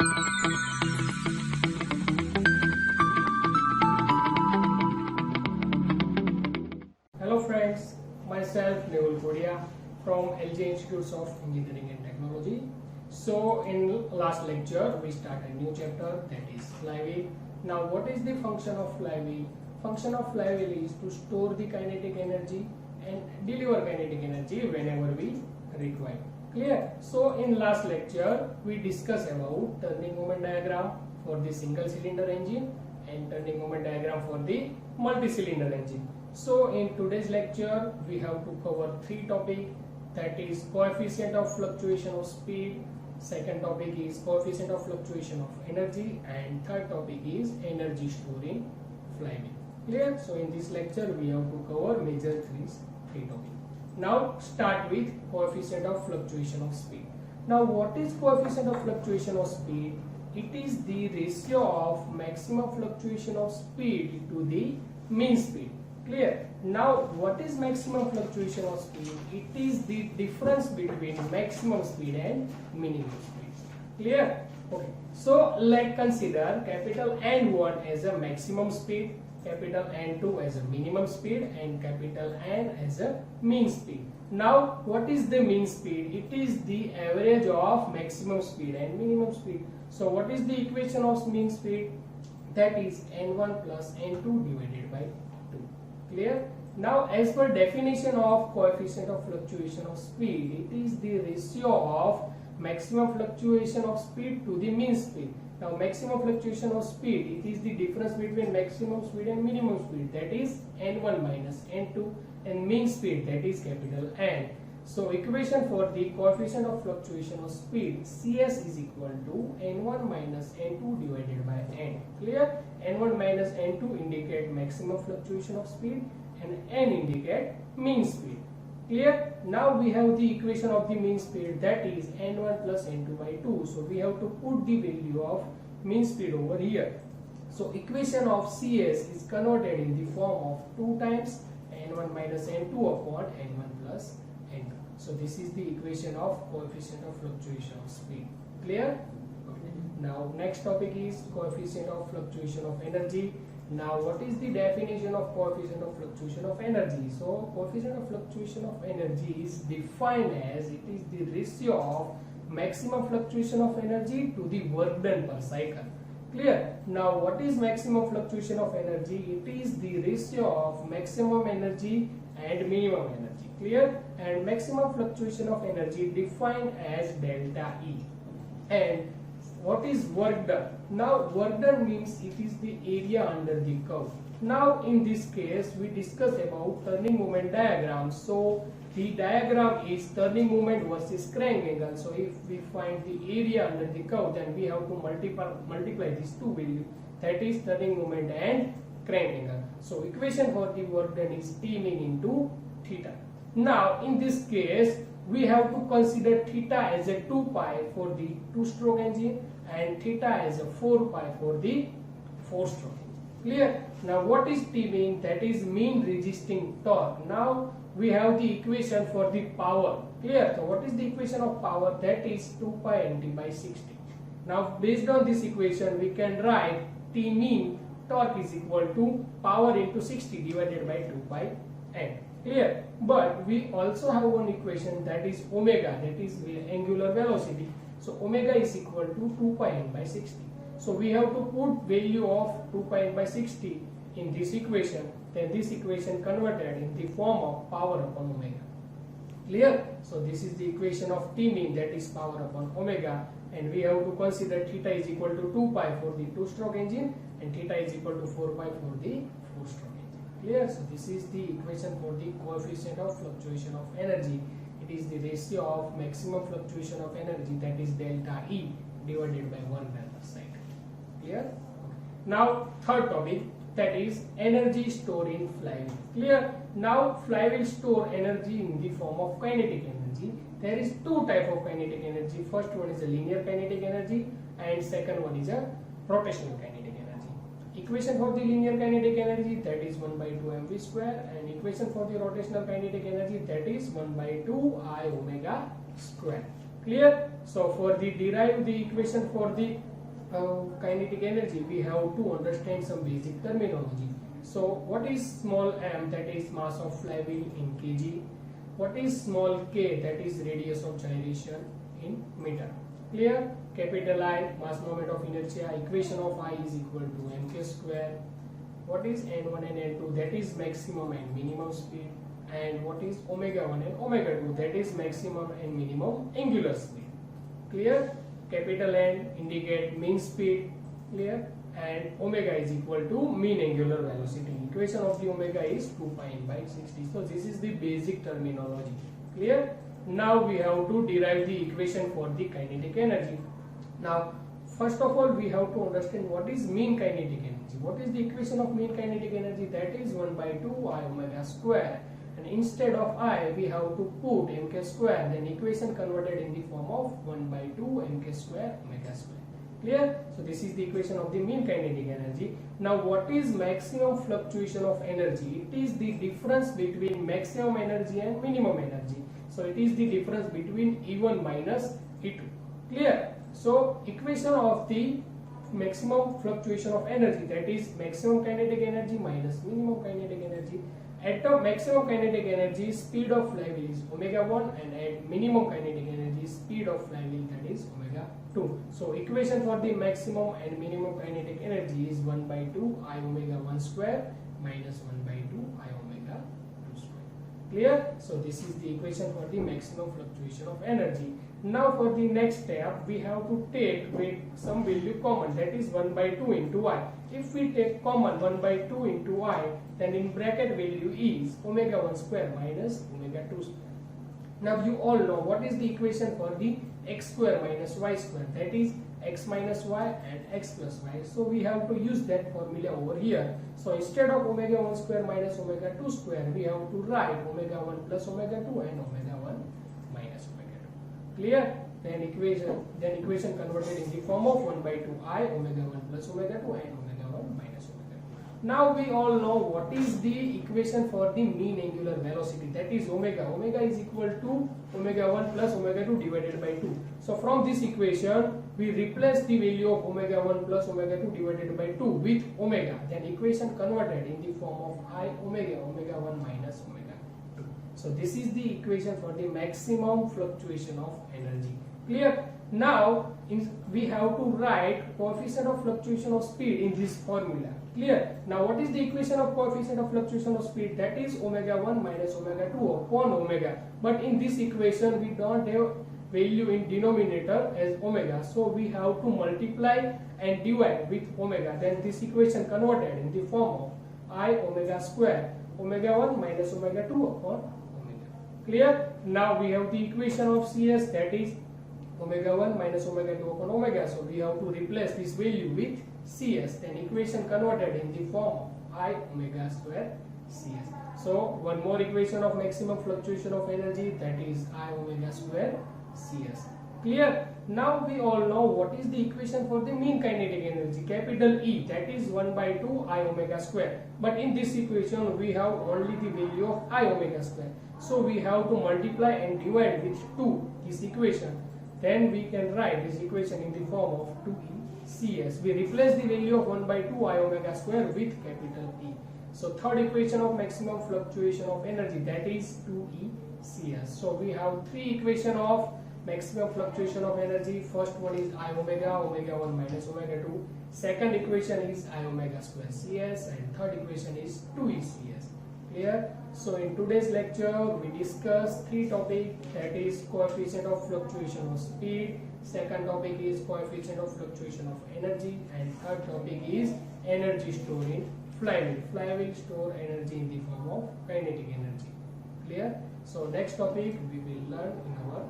Hello friends, myself from LJIET Institutes of Engineering and Technology. So in last lecture we started a new chapter, that is Flywheel. Now what is the function of Flywheel? Function of Flywheel is to store the kinetic energy and deliver kinetic energy whenever we require. Clear? So in last lecture we discussed about turning moment diagram for the single cylinder engine and turning moment diagram for the multi-cylinder engine. So in today's lecture we have to cover three topics, that is coefficient of fluctuation of speed, second topic is coefficient of fluctuation of energy, and third topic is energy stored in flywheel. Clear? So in this lecture we have to cover major three topics. Now start with coefficient of fluctuation of speed. Now what is coefficient of fluctuation of speed? It is the ratio of maximum fluctuation of speed to the mean speed. Clear? Now what is maximum fluctuation of speed? It is the difference between maximum speed and minimum speed. Clear? Okay. So let's consider capital N1 as a maximum speed, capital N2 as a minimum speed, and capital N as a mean speed. Now what is the mean speed? It is the average of maximum speed and minimum speed. So what is the equation of mean speed? That is N1 plus N2 divided by 2. Clear? Now as per definition of coefficient of fluctuation of speed, it is the ratio of maximum fluctuation of speed to the mean speed. Now maximum fluctuation of speed, it is the difference between maximum speed and minimum speed, that is N1 minus N2, and mean speed, that is capital N. So equation for the coefficient of fluctuation of speed, Cs is equal to N1 minus N2 divided by N. Clear? N1 minus N2 indicate maximum fluctuation of speed and N indicate mean speed. Clear? Now we have the equation of the mean speed, that is N1 plus N2 by 2. So we have to put the value of mean speed over here. So equation of Cs is converted in the form of 2 times N1 minus N2 upon N1 plus N2. So this is the equation of coefficient of fluctuation of speed. Clear? Okay. Now next topic is coefficient of fluctuation of energy. Now what is the definition of coefficient of fluctuation of energy? So coefficient of fluctuation of energy is defined as it is the ratio of maximum fluctuation of energy to the work done per cycle. Clear? Now what is maximum fluctuation of energy? It is the ratio of maximum energy and minimum energy. Clear? And maximum fluctuation of energy defined as delta E. And what is work done? Now work done means it is the area under the curve. Now in this case we discuss about turning moment diagram. So the diagram is turning moment versus crank angle. So if we find the area under the curve, then we have to multiply these two values, that is turning moment and crank angle. So equation for the work done is T mean into theta. Now in this case we have to consider theta as a 2 pi for the 2-stroke engine and theta as a 4 pi for the 4-stroke engine. Clear? Now what is T mean? That is mean resisting torque. Now we have the equation for the power. Clear? So what is the equation of power? That is 2 pi nt by 60. Now based on this equation we can write T mean torque is equal to power into 60 divided by 2 pi n. Clear? But we also have one equation, that is omega, that is angular velocity. So omega is equal to 2 pi n by 60. So we have to put value of 2 pi n by 60 in this equation. Then this equation converted in the form of power upon omega. Clear? So this is the equation of T mean, that is power upon omega, and we have to consider theta is equal to 2 pi for the 2-stroke engine and theta is equal to 4 pi for the 4-stroke. Clear? So this is the equation for the coefficient of fluctuation of energy. It is the ratio of maximum fluctuation of energy, that is delta E divided by 1 per cycle. Clear? Okay. Now third topic, that is energy stored in flywheel. Clear? Now flywheel store energy in the form of kinetic energy. There is two type of kinetic energy. First one is a linear kinetic energy and second one is a rotational kinetic energy. Equation for the linear kinetic energy, that is 1 by 2 mv square, and equation for the rotational kinetic energy, that is 1 by 2 I omega square. Clear? So for the derive the equation for the kinetic energy, we have to understand some basic terminology. So what is small m, that is mass of flywheel in kg? What is small k, that is radius of gyration in meter? Clear? Capital I, mass moment of inertia, equation of I is equal to mk square. What is n1 and n2, that is maximum and minimum speed. And what is omega 1 and omega 2, that is maximum and minimum angular speed. Clear? Capital N indicate mean speed. Clear? And omega is equal to mean angular velocity. Equation of the omega is 2 pi n by 60. So this is the basic terminology. Clear? Now we have to derive the equation for the kinetic energy. Now first of all we have to understand what is mean kinetic energy. What is the equation of mean kinetic energy? That is 1 by 2 I omega square. And instead of I, we have to put mk square, then equation converted in the form of 1 by 2 mk square omega square. Clear? So this is the equation of the mean kinetic energy. Now what is maximum fluctuation of energy? It is the difference between maximum energy and minimum energy. So it is the difference between E1 minus E2. Clear? So equation of the maximum fluctuation of energy, that is maximum kinetic energy minus minimum kinetic energy. At the maximum kinetic energy, speed of flywheel is omega 1, and at minimum kinetic energy, speed of flywheel, that is omega 2. So equation for the maximum and minimum kinetic energy is 1 by 2 I omega 1 square minus 1 by 2 I omega 2 square. Clear? So this is the equation for the maximum fluctuation of energy. Now for the next step, we have to take some value common, that is 1 by 2 into I. If we take common 1 by 2 into I, then in bracket value is omega 1 square minus omega 2 square. Now you all know what is the equation for the x square minus y square, that is x minus y and x plus y. So we have to use that formula over here. So instead of omega 1 square minus omega 2 square, we have to write omega 1 plus omega 2 and omega 1 minus omega 2. Clear? Then equation converted in the form of 1 by 2 I omega 1 plus omega 2 and omega 1 minus omega 2. Now we all know what is the equation for the mean angular velocity, that is omega. Omega is equal to omega 1 plus omega 2 divided by 2. So from this equation we replace the value of omega 1 plus omega 2 divided by 2 with omega. Then equation converted in the form of I omega 1 minus omega 2. So this is the equation for the maximum fluctuation of energy. Clear? Now we have to write coefficient of fluctuation of speed in this formula. Clear? Now what is the equation of coefficient of fluctuation of speed? That is omega 1 minus omega 2 upon omega. But in this equation we don't have value in denominator as omega. So we have to multiply and divide with omega. Then this equation converted in the form of I omega square omega 1 minus omega 2 upon omega. Clear? Now we have the equation of CS, that is omega 1 minus omega 2 upon omega. So we have to replace this value with CS. Then equation converted in the form of I omega square CS. So one more equation of maximum fluctuation of energy, that is I omega square CS. Clear? Now we all know what is the equation for the mean kinetic energy, capital E, that is 1 by 2 I omega square. But in this equation we have only the value of I omega square. So we have to multiply and divide with 2 this equation. Then we can write this equation in the form of 2E CS. We replace the value of 1 by 2 I omega square with capital E. So third equation of maximum fluctuation of energy, that is 2E CS. So we have three equation of maximum fluctuation of energy. First one is I omega 1 minus omega 2. Second equation is I omega square CS, and third equation is 2E CS. Clear? So in today's lecture we discuss three topics, that is coefficient of fluctuation of speed, second topic is coefficient of fluctuation of energy, and third topic is energy stored in flywheel. Flywheel store energy in the form of kinetic energy. Clear? So next topic we will learn in our